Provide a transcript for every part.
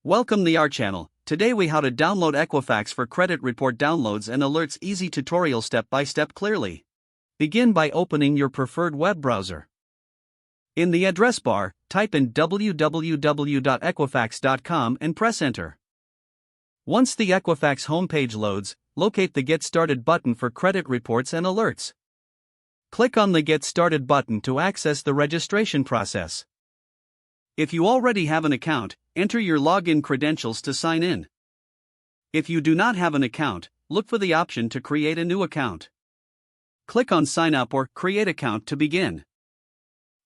Welcome to our channel. Today we how to download Equifax for credit report downloads and alerts, easy tutorial step by step clearly. Begin by opening your preferred web browser. In the address bar, type in www.equifax.com and press enter. Once the Equifax homepage loads, locate the Get Started button for credit reports and alerts. Click on the Get Started button to access the registration process. If you already have an account, enter your login credentials to sign in. If you do not have an account, look for the option to create a new account. Click on Sign Up or Create Account to begin.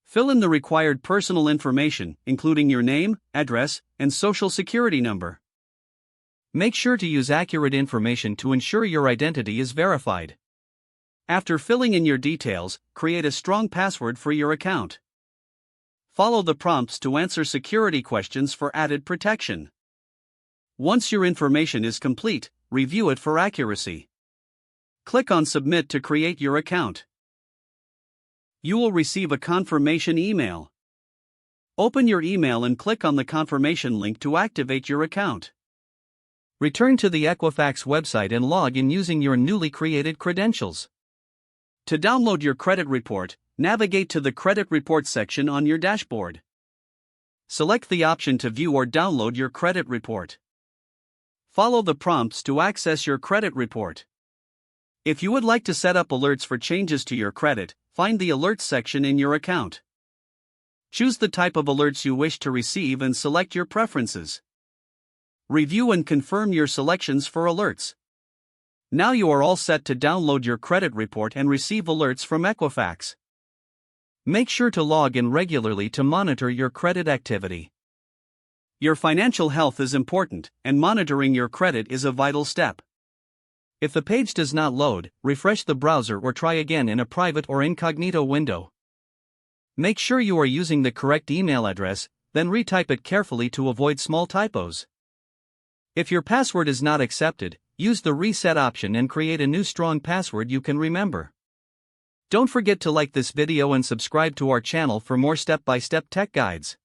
Fill in the required personal information, including your name, address, and social security number. Make sure to use accurate information to ensure your identity is verified. After filling in your details, create a strong password for your account. Follow the prompts to answer security questions for added protection. Once your information is complete, review it for accuracy. Click on Submit to create your account. You will receive a confirmation email. Open your email and click on the confirmation link to activate your account. Return to the Equifax website and log in using your newly created credentials. To download your credit report, navigate to the Credit Report section on your dashboard. Select the option to view or download your credit report. Follow the prompts to access your credit report. If you would like to set up alerts for changes to your credit, find the Alerts section in your account. Choose the type of alerts you wish to receive and select your preferences. Review and confirm your selections for alerts. Now you are all set to download your credit report and receive alerts from Equifax. Make sure to log in regularly to monitor your credit activity. Your financial health is important, and monitoring your credit is a vital step. If the page does not load, refresh the browser or try again in a private or incognito window. Make sure you are using the correct email address, then retype it carefully to avoid small typos. If your password is not accepted, use the reset option and create a new strong password you can remember. Don't forget to like this video and subscribe to our channel for more step-by-step tech guides.